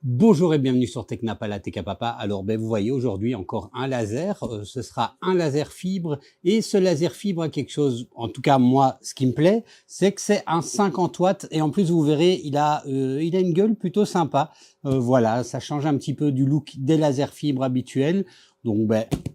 Bonjour et bienvenue sur Technapa, la Tech à Papa. Alors vous voyez aujourd'hui encore un laser, ce sera un laser fibre et ce laser fibre a quelque chose, en tout cas moi ce qui me plaît, c'est que c'est un 50 watts et en plus vous verrez il a une gueule plutôt sympa. Voilà, ça change un petit peu du look des lasers fibres habituels. Donc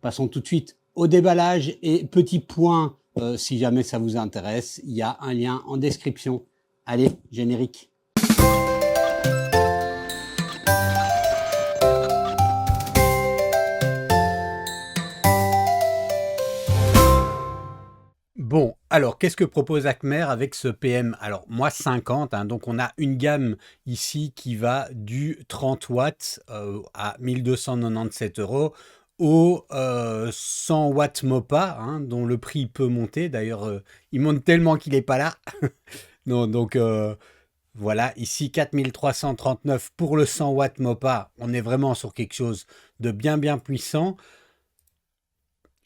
passons tout de suite au déballage et petit point, si jamais ça vous intéresse, il y a un lien en description. Allez, générique. Bon, alors qu'est-ce que propose Acmer avec ce PM? Alors moi 50, donc on a une gamme ici qui va du 30 watts à 1297 € au 100 watts MOPA, dont le prix peut monter. D'ailleurs, il monte tellement qu'il n'est pas là. Non, donc voilà, ici 4339 pour le 100 watts MOPA. On est vraiment sur quelque chose de bien puissant.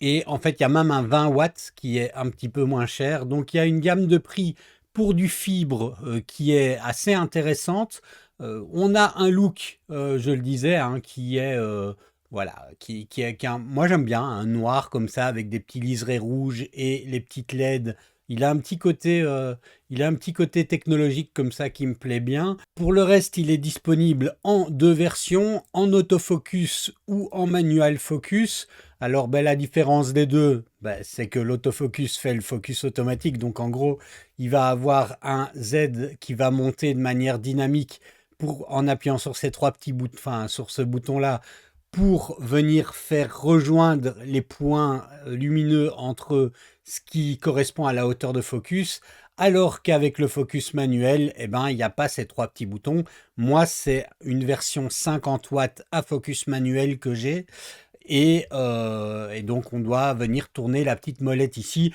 Et en fait, il y a même un 20 watts qui est un petit peu moins cher. Donc, il y a une gamme de prix pour du fibre qui est assez intéressante. On a un look, je le disais, qui est, voilà, qui est moi j'aime bien, un noir comme ça avec des petits liserés rouges et les petites LED. Il a un petit côté technologique comme ça qui me plaît bien. Pour le reste, il est disponible en deux versions, en autofocus ou en manual focus. Alors, la différence des deux, c'est que l'autofocus fait le focus automatique. Donc, en gros, il va avoir un Z qui va monter de manière dynamique en appuyant sur ces trois petits boutons, enfin, sur ce bouton-là, pour venir faire rejoindre les points lumineux entre ce qui correspond à la hauteur de focus, alors qu'avec le focus manuel, il n'y a pas ces trois petits boutons. Moi, c'est une version 50 watts à focus manuel que j'ai. Et donc, on doit venir tourner la petite molette ici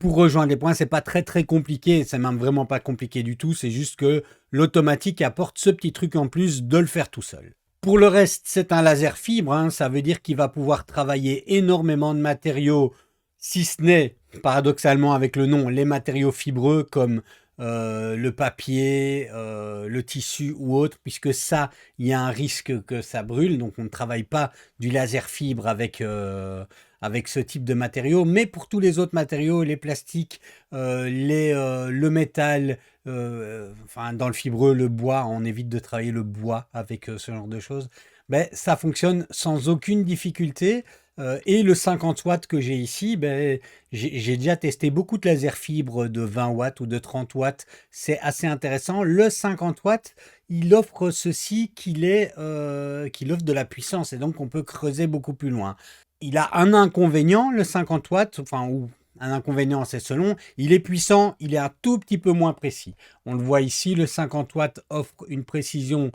pour rejoindre les points. C'est pas très compliqué, c'est même vraiment pas compliqué du tout. C'est juste que l'automatique apporte ce petit truc en plus de le faire tout seul. Pour le reste, c'est un laser fibre, ça veut dire qu'il va pouvoir travailler énormément de matériaux, si ce n'est, paradoxalement avec le nom, les matériaux fibreux comme le papier, le tissu ou autre, puisque ça, il y a un risque que ça brûle, donc on ne travaille pas du laser fibre avec ce type de matériaux, mais pour tous les autres matériaux, les plastiques, le métal, enfin dans le fibreux, le bois, on évite de travailler le bois avec ce genre de choses, ça fonctionne sans aucune difficulté. Et le 50 watts que j'ai ici, j'ai déjà testé beaucoup de laser fibres de 20 watts ou de 30 watts. C'est assez intéressant. Le 50 watts, il offre ceci qu'il offre de la puissance et donc on peut creuser beaucoup plus loin. Il a un inconvénient, le 50 watts, ou un inconvénient, c'est selon. Il est puissant, il est un tout petit peu moins précis. On le voit ici, le 50 watts offre une précision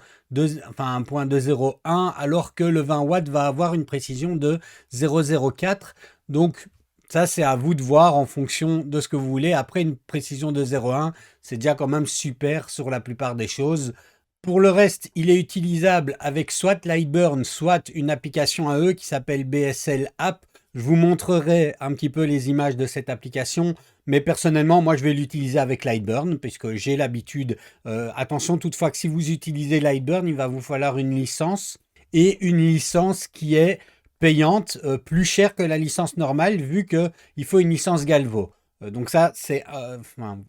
un point de 0,1, alors que le 20 watts va avoir une précision de 0,04. Donc, ça, c'est à vous de voir en fonction de ce que vous voulez. Après, une précision de 0,1, c'est déjà quand même super sur la plupart des choses. Pour le reste, il est utilisable avec soit Lightburn, soit une application à eux qui s'appelle BSL App. Je vous montrerai un petit peu les images de cette application, mais personnellement, moi, je vais l'utiliser avec Lightburn, puisque j'ai l'habitude. Attention toutefois que si vous utilisez Lightburn, il va vous falloir une licence, et une licence qui est payante, plus chère que la licence normale, vu qu'il faut une licence Galvo. Donc ça,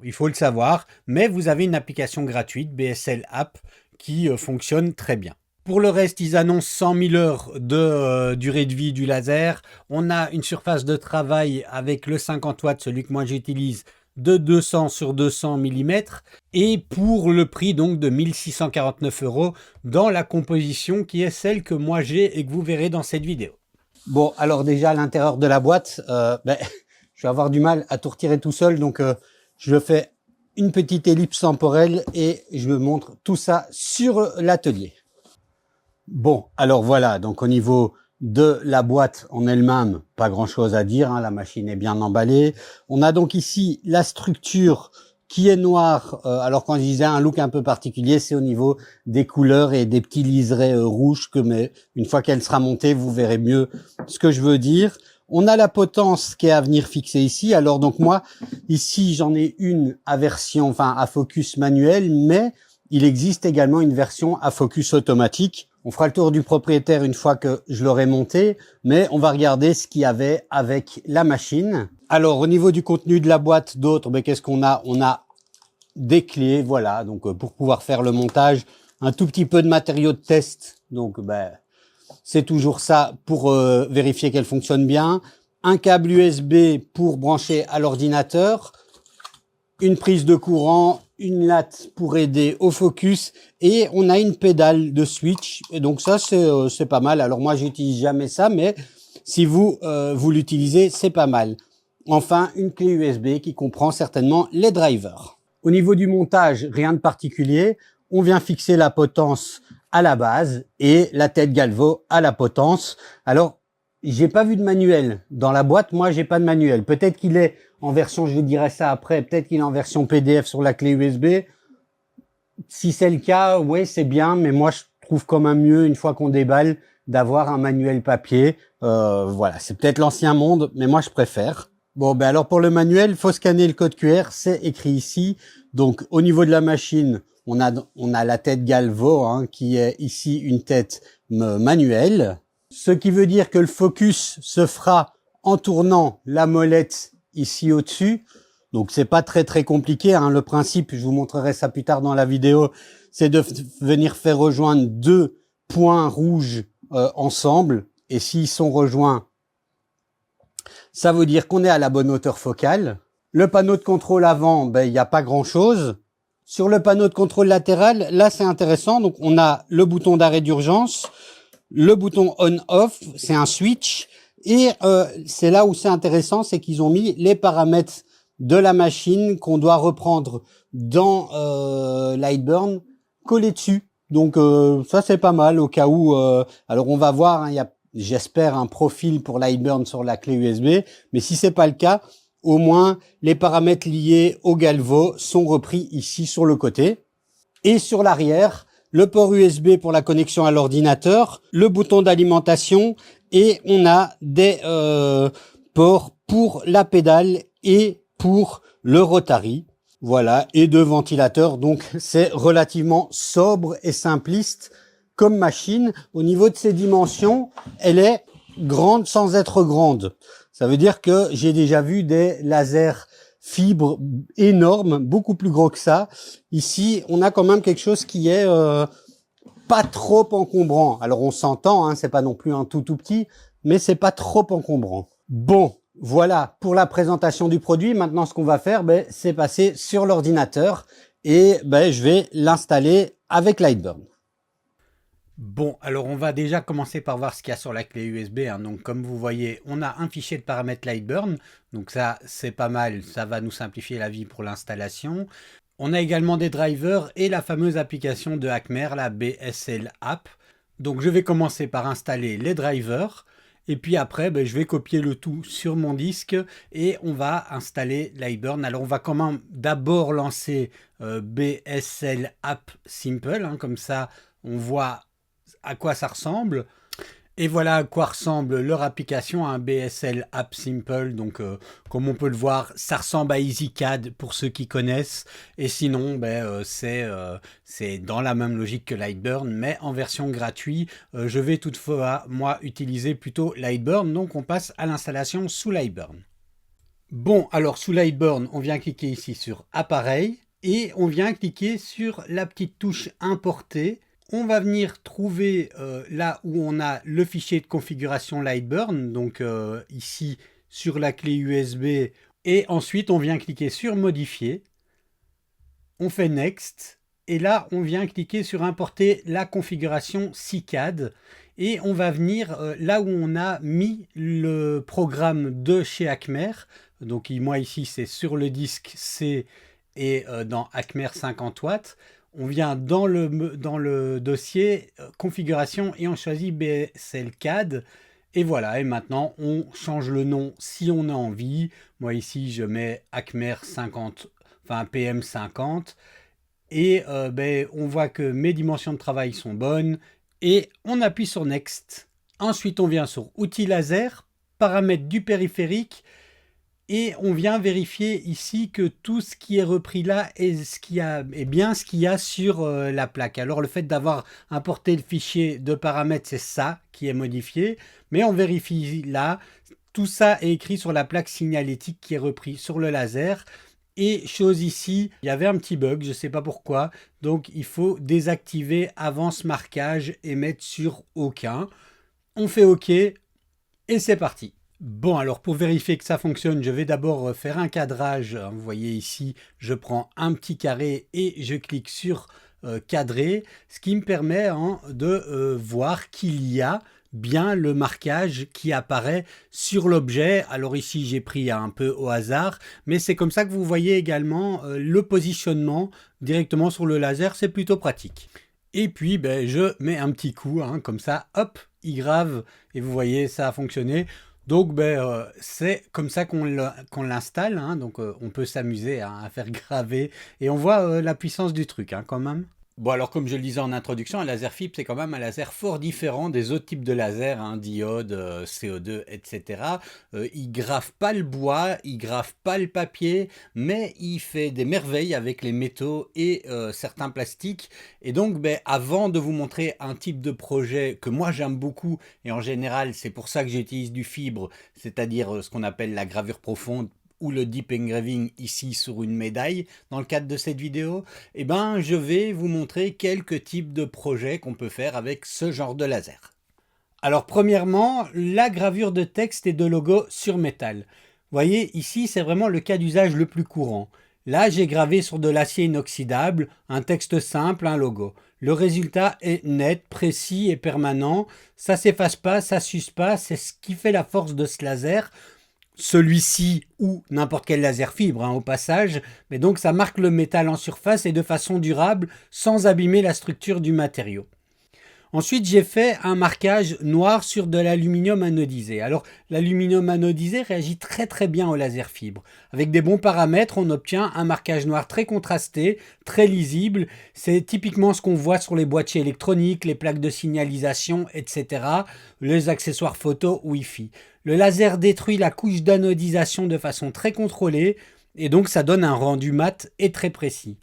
il faut le savoir, mais vous avez une application gratuite, BSL App, qui fonctionne très bien. Pour le reste, ils annoncent 100 000 heures de durée de vie du laser. On a une surface de travail avec le 50 watts, celui que moi j'utilise, de 200 sur 200 mm. Et pour le prix donc de 1649 € dans la composition qui est celle que moi j'ai et que vous verrez dans cette vidéo. Bon, alors déjà à l'intérieur de la boîte, je vais avoir du mal à tout retirer tout seul. Donc je fais une petite ellipse temporelle et je me montre tout ça sur l'atelier. Bon, alors voilà, donc au niveau de la boîte en elle-même, pas grand-chose à dire, la machine est bien emballée. On a donc ici la structure qui est noire. Alors quand je disais un look un peu particulier, c'est au niveau des couleurs et des petits liserés rouges mais une fois qu'elle sera montée, vous verrez mieux ce que je veux dire. On a la potence qui est à venir fixer ici. Alors donc moi, ici, j'en ai une à version, à focus manuel, mais il existe également une version à focus automatique. On fera le tour du propriétaire une fois que je l'aurai monté, mais on va regarder ce qu'il y avait avec la machine. Alors, au niveau du contenu de la boîte, d'autres, mais qu'est-ce qu'on a? On a des clés, voilà, donc pour pouvoir faire le montage, un tout petit peu de matériaux de test, donc c'est toujours ça pour vérifier qu'elle fonctionne bien, un câble USB pour brancher à l'ordinateur, une prise de courant, une latte pour aider au focus et on a une pédale de switch. Et donc ça, c'est pas mal. Alors moi, j'utilise jamais ça, mais si vous l'utilisez, c'est pas mal. Enfin, une clé USB qui comprend certainement les drivers. Au niveau du montage, rien de particulier. On vient fixer la potence à la base et la tête Galvo à la potence. Alors, j'ai pas vu de manuel dans la boîte. Moi, j'ai pas de manuel. Peut-être qu'il est en version, je vous dirai ça après, peut-être qu'il est en version PDF sur la clé USB. Si c'est le cas, ouais, c'est bien, mais moi, je trouve quand même mieux, une fois qu'on déballe, d'avoir un manuel papier. Voilà, c'est peut-être l'ancien monde, mais moi, je préfère. Bon, alors pour le manuel, faut scanner le code QR, c'est écrit ici. Donc, au niveau de la machine, on a la tête Galvo, hein, qui est ici une tête manuelle. Ce qui veut dire que le focus se fera en tournant la molette ici au-dessus. Donc c'est pas très compliqué, hein. Le principe, je vous montrerai ça plus tard dans la vidéo, c'est de venir faire rejoindre deux points rouges ensemble. Et s'ils sont rejoints, ça veut dire qu'on est à la bonne hauteur focale. Le panneau de contrôle avant, il n'y a pas grand-chose. Sur le panneau de contrôle latéral, là c'est intéressant. Donc on a le bouton d'arrêt d'urgence, le bouton on-off, c'est un switch. Et c'est là où c'est intéressant, c'est qu'ils ont mis les paramètres de la machine qu'on doit reprendre dans Lightburn collés dessus. Donc ça c'est pas mal au cas où. Alors on va voir, hein, il y a, j'espère, un profil pour Lightburn sur la clé USB. Mais si c'est pas le cas, au moins les paramètres liés au Galvo sont repris ici sur le côté. Et sur l'arrière, le port USB pour la connexion à l'ordinateur, le bouton d'alimentation et on a des ports pour la pédale et pour le rotary. Voilà, et deux ventilateurs. Donc c'est relativement sobre et simpliste comme machine. Au niveau de ses dimensions, elle est grande sans être grande. Ça veut dire que j'ai déjà vu des lasers fibres énormes, beaucoup plus gros que ça. Ici, on a quand même quelque chose qui est pas trop encombrant. Alors on s'entend, hein, c'est pas non plus un tout petit, mais c'est pas trop encombrant. Bon, voilà pour la présentation du produit. Maintenant, ce qu'on va faire, c'est passer sur l'ordinateur et je vais l'installer avec Lightburn. Bon, alors on va déjà commencer par voir ce qu'il y a sur la clé USB. Hein. Donc comme vous voyez, on a un fichier de paramètres Lightburn. Donc ça, c'est pas mal, ça va nous simplifier la vie pour l'installation. On a également des drivers et la fameuse application de Acmer, la BSL App. Donc je vais commencer par installer les drivers. Et puis après, je vais copier le tout sur mon disque et on va installer Lightburn. Alors on va quand même d'abord lancer BSL App Simple. Hein, comme ça, on voit à quoi ça ressemble. Et voilà à quoi ressemble leur application, un BSL App Simple. Donc, comme on peut le voir, ça ressemble à EasyCAD pour ceux qui connaissent. Et sinon, c'est dans la même logique que Lightburn, mais en version gratuite. Je vais toutefois, moi, utiliser plutôt Lightburn. Donc, on passe à l'installation sous Lightburn. Bon, alors sous Lightburn, on vient cliquer ici sur Appareil. Et on vient cliquer sur la petite touche Importer. On va venir trouver là où on a le fichier de configuration Lightburn, donc ici sur la clé USB, et ensuite on vient cliquer sur Modifier, on fait Next, et là on vient cliquer sur Importer la configuration SICAD, et on va venir là où on a mis le programme de chez Acmer, donc moi ici c'est sur le disque C et dans Acmer 50 watts, on vient dans le dossier configuration et on choisit BSL CAD et voilà, et maintenant on change le nom si on a envie. Moi ici je mets Acmer 50, enfin PM 50 et on voit que mes dimensions de travail sont bonnes et on appuie sur Next. Ensuite on vient sur Outils laser, paramètres du périphérique Et on vient vérifier ici que tout ce qui est repris là est bien ce qu'il y a sur la plaque. Alors le fait d'avoir importé le fichier de paramètres, c'est ça qui est modifié. Mais on vérifie là, tout ça est écrit sur la plaque signalétique qui est repris sur le laser. Et chose ici, il y avait un petit bug, je ne sais pas pourquoi. Donc il faut désactiver avance marquage et mettre sur aucun. On fait OK et c'est parti. Bon, alors pour vérifier que ça fonctionne, je vais d'abord faire un cadrage. Vous voyez ici, je prends un petit carré et je clique sur cadrer, ce qui me permet de voir qu'il y a bien le marquage qui apparaît sur l'objet. Alors ici, j'ai pris un peu au hasard, mais c'est comme ça que vous voyez également le positionnement directement sur le laser. C'est plutôt pratique. Et puis, ben, je mets un petit coup, comme ça, hop, il grave, et vous voyez, ça a fonctionné. Donc, c'est comme ça qu'on l'installe, donc on peut s'amuser à faire graver, et on voit la puissance du truc, quand même. Bon, alors comme je le disais en introduction, un laser fibre, c'est quand même un laser fort différent des autres types de lasers, diodes, CO2, etc. Il grave pas le bois, il grave pas le papier, mais il fait des merveilles avec les métaux et certains plastiques. Et donc, avant de vous montrer un type de projet que moi j'aime beaucoup, et en général c'est pour ça que j'utilise du fibre, c'est-à-dire ce qu'on appelle la gravure profonde, ou le deep engraving ici sur une médaille dans le cadre de cette vidéo, je vais vous montrer quelques types de projets qu'on peut faire avec ce genre de laser. Alors premièrement, la gravure de texte et de logo sur métal. Vous voyez, ici c'est vraiment le cas d'usage le plus courant. Là, j'ai gravé sur de l'acier inoxydable un texte simple, un logo. Le résultat est net, précis et permanent. Ça s'efface pas, ça s'use pas, c'est ce qui fait la force de ce laser. Celui-ci ou n'importe quel laser fibre au passage, mais donc ça marque le métal en surface et de façon durable sans abîmer la structure du matériau. Ensuite, j'ai fait un marquage noir sur de l'aluminium anodisé. Alors, l'aluminium anodisé réagit très bien au laser fibre. Avec des bons paramètres, on obtient un marquage noir très contrasté, très lisible. C'est typiquement ce qu'on voit sur les boîtiers électroniques, les plaques de signalisation, etc. Les accessoires photo Wi-Fi. Le laser détruit la couche d'anodisation de façon très contrôlée et donc ça donne un rendu mat et très précis.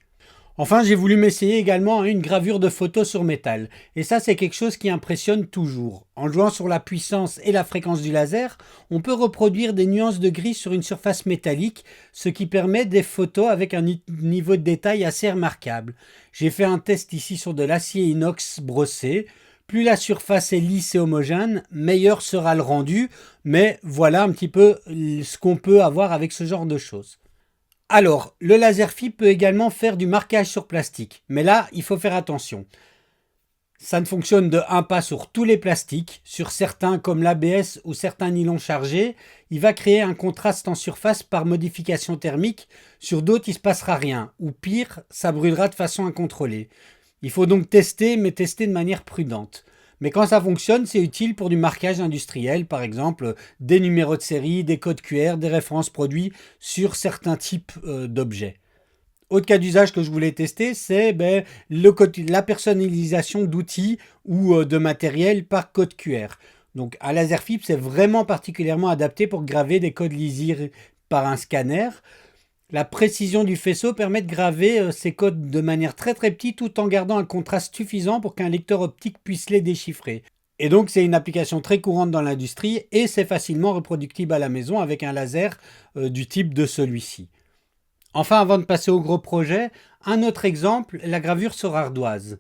Enfin, j'ai voulu m'essayer également à une gravure de photo sur métal. Et ça, c'est quelque chose qui impressionne toujours. En jouant sur la puissance et la fréquence du laser, on peut reproduire des nuances de gris sur une surface métallique, ce qui permet des photos avec un niveau de détail assez remarquable. J'ai fait un test ici sur de l'acier inox brossé. Plus la surface est lisse et homogène, meilleur sera le rendu. Mais voilà un petit peu ce qu'on peut avoir avec ce genre de choses. Alors, le laser fibre peut également faire du marquage sur plastique, mais là, il faut faire attention. Ça ne fonctionne de un pas sur tous les plastiques. Sur certains, comme l'ABS ou certains nylons chargés, il va créer un contraste en surface par modification thermique. Sur d'autres, il ne se passera rien. Ou pire, ça brûlera de façon incontrôlée. Il faut donc tester, mais tester de manière prudente. Mais quand ça fonctionne, c'est utile pour du marquage industriel, par exemple des numéros de série, des codes QR, des références produits sur certains types d'objets. Autre cas d'usage que je voulais tester, c'est la personnalisation d'outils ou de matériel par code QR. Donc un laser fibre, c'est vraiment particulièrement adapté pour graver des codes lisibles par un scanner. La précision du faisceau permet de graver ces codes de manière très petite tout en gardant un contraste suffisant pour qu'un lecteur optique puisse les déchiffrer. Et donc c'est une application très courante dans l'industrie et c'est facilement reproductible à la maison avec un laser du type de celui-ci. Enfin, avant de passer au gros projet, un autre exemple, la gravure sur ardoise.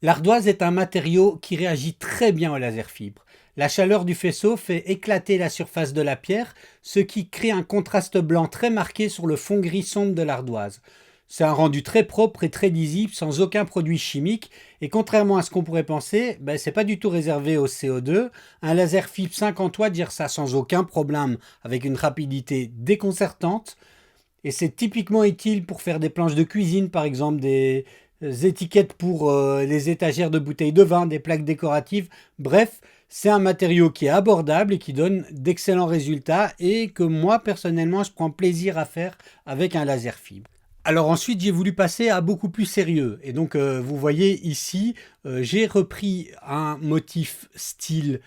L'ardoise est un matériau qui réagit très bien au laser fibre. La chaleur du faisceau fait éclater la surface de la pierre, ce qui crée un contraste blanc très marqué sur le fond gris sombre de l'ardoise. C'est un rendu très propre et très lisible, sans aucun produit chimique, et contrairement à ce qu'on pourrait penser, c'est pas du tout réservé au CO2. Un laser fibre 50 watts gère ça sans aucun problème, avec une rapidité déconcertante, et c'est typiquement utile pour faire des planches de cuisine, par exemple, des étiquettes pour les étagères de bouteilles de vin, des plaques décoratives, bref, c'est un matériau qui est abordable et qui donne d'excellents résultats et que moi, personnellement, je prends plaisir à faire avec un laser fibre. Alors ensuite, j'ai voulu passer à beaucoup plus sérieux. Et donc, vous voyez ici, j'ai repris un motif style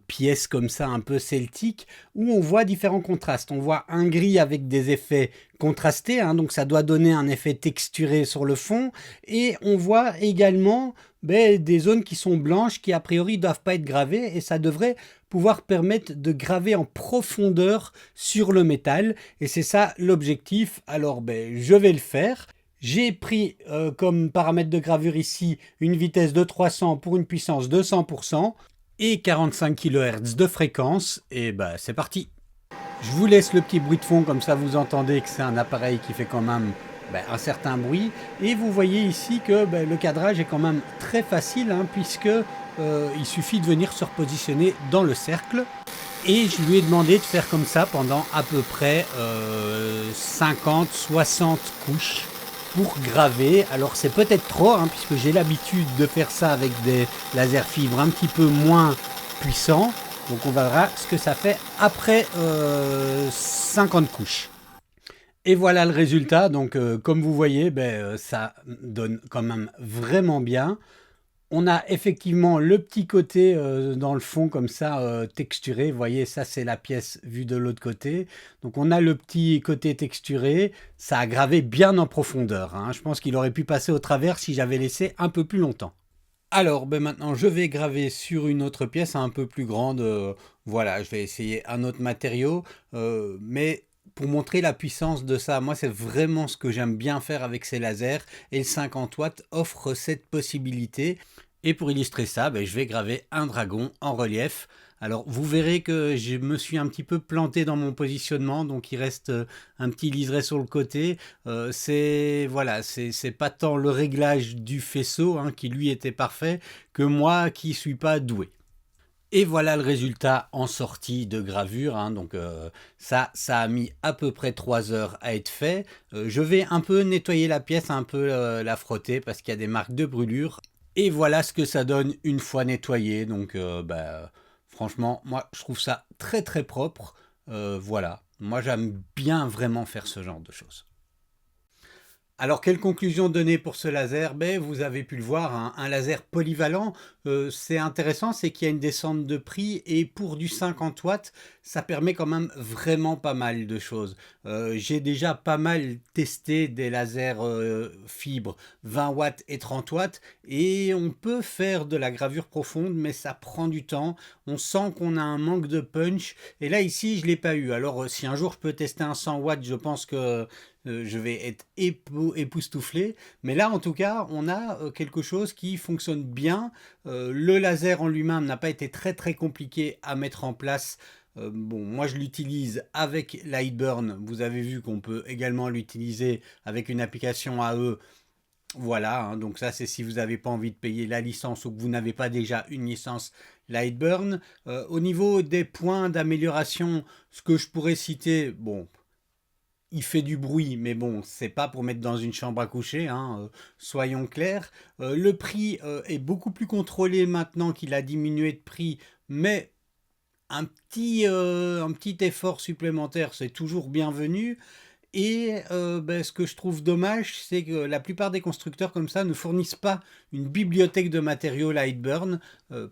pièce comme ça un peu celtique, où on voit différents contrastes. On voit un gris avec des effets contrastés, hein, donc ça doit donner un effet texturé sur le fond, et on voit également des zones qui sont blanches, qui a priori ne doivent pas être gravées, et ça devrait pouvoir permettre de graver en profondeur sur le métal, et c'est ça l'objectif. Alors je vais le faire. J'ai pris comme paramètre de gravure ici une vitesse de 300 pour une puissance de 100% et 45 kHz de fréquence, et c'est parti. Je vous laisse le petit bruit de fond, comme ça vous entendez que c'est un appareil qui fait quand même un certain bruit. Et vous voyez ici que le cadrage est quand même très facile, hein, puisque il suffit de venir se repositionner dans le cercle. Et je lui ai demandé de faire comme ça pendant à peu près 50-60 couches pour graver. Alors c'est peut-être trop, hein, puisque j'ai l'habitude de faire ça avec des lasers fibres un petit peu moins puissants. Donc on verra ce que ça fait après 50 couches. Et voilà le résultat. Donc comme vous voyez, ça donne quand même vraiment bien. On a effectivement le petit côté dans le fond comme ça texturé. Vous voyez, ça c'est la pièce vue de l'autre côté. Donc on a le petit côté texturé. Ça a gravé bien en profondeur, hein. Je pense qu'il aurait pu passer au travers si j'avais laissé un peu plus longtemps. Alors maintenant je vais graver sur une autre pièce un peu plus grande. Voilà, je vais essayer un autre matériau. Mais pour montrer la puissance de ça, moi c'est vraiment ce que j'aime bien faire avec ces lasers. Et le 50 watts offre cette possibilité. Et pour illustrer ça, je vais graver un dragon en relief. Alors vous verrez que je me suis un petit peu planté dans mon positionnement, donc il reste un petit liseré sur le côté. Voilà, c'est pas tant le réglage du faisceau, hein, qui lui était parfait, que moi qui suis pas doué. Et voilà le résultat en sortie de gravure, hein. Donc ça a mis à peu près 3 heures à être fait. Je vais un peu nettoyer la pièce, un peu la frotter parce qu'il y a des marques de brûlure. Et voilà ce que ça donne une fois nettoyé. Donc franchement, moi je trouve ça très très propre. Voilà, moi j'aime bien vraiment faire ce genre de choses. Alors, quelle conclusion donner pour ce laser? Vous avez pu le voir, hein, un laser polyvalent, c'est intéressant, c'est qu'il y a une descente de prix et pour du 50 watts, ça permet quand même vraiment pas mal de choses. J'ai déjà pas mal testé des lasers fibres 20 watts et 30 watts et on peut faire de la gravure profonde, mais ça prend du temps. On sent qu'on a un manque de punch et là ici je l'ai pas eu. Alors si un jour je peux tester un 100 watts, je pense que je vais être époustouflé. Mais là, en tout cas, on a quelque chose qui fonctionne bien. Le laser en lui-même n'a pas été très très compliqué à mettre en place. Bon, moi je l'utilise avec Lightburn. Vous avez vu qu'on peut également l'utiliser avec une application AE. Voilà, hein, donc ça c'est si vous n'avez pas envie de payer la licence ou que vous n'avez pas déjà une licence Lightburn. Au niveau des points d'amélioration, ce que je pourrais citer, bon, il fait du bruit, mais bon, c'est pas pour mettre dans une chambre à coucher, hein, soyons clairs. Le prix est beaucoup plus contrôlé maintenant qu'il a diminué de prix, mais un petit effort supplémentaire, c'est toujours bienvenu. Et ce que je trouve dommage, c'est que la plupart des constructeurs comme ça ne fournissent pas une bibliothèque de matériaux Lightburn,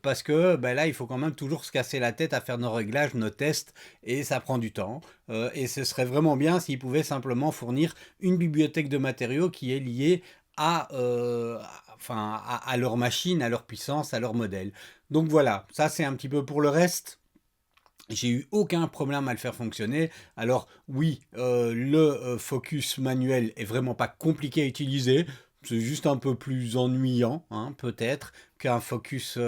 parce que là, il faut quand même toujours se casser la tête à faire nos réglages, nos tests, et ça prend du temps. Et ce serait vraiment bien s'ils pouvaient simplement fournir une bibliothèque de matériaux qui est liée à leur machine, à leur puissance, à leur modèle. Donc voilà, ça c'est un petit peu pour le reste. J'ai eu aucun problème à le faire fonctionner. Alors oui, le focus manuel est vraiment pas compliqué à utiliser. C'est juste un peu plus ennuyant, hein, peut-être, qu'un focus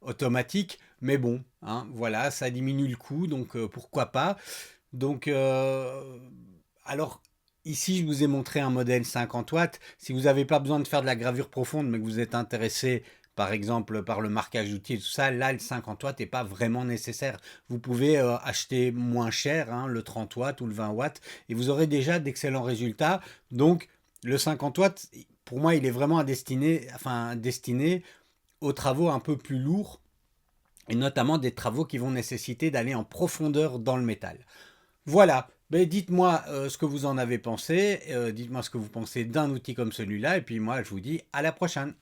automatique. Mais bon, hein, voilà, ça diminue le coût, donc pourquoi pas. Donc, alors, ici, je vous ai montré un modèle 50 watts. Si vous n'avez pas besoin de faire de la gravure profonde, mais que vous êtes intéressé par exemple par le marquage d'outils et tout ça, là le 50 watts n'est pas vraiment nécessaire. Vous pouvez acheter moins cher, hein, le 30 watts ou le 20 watts, et vous aurez déjà d'excellents résultats. Donc le 50 watts, pour moi, il est vraiment destiné aux travaux un peu plus lourds, et notamment des travaux qui vont nécessiter d'aller en profondeur dans le métal. Voilà, dites-moi ce que vous en avez pensé, dites-moi ce que vous pensez d'un outil comme celui-là, et puis moi je vous dis à la prochaine.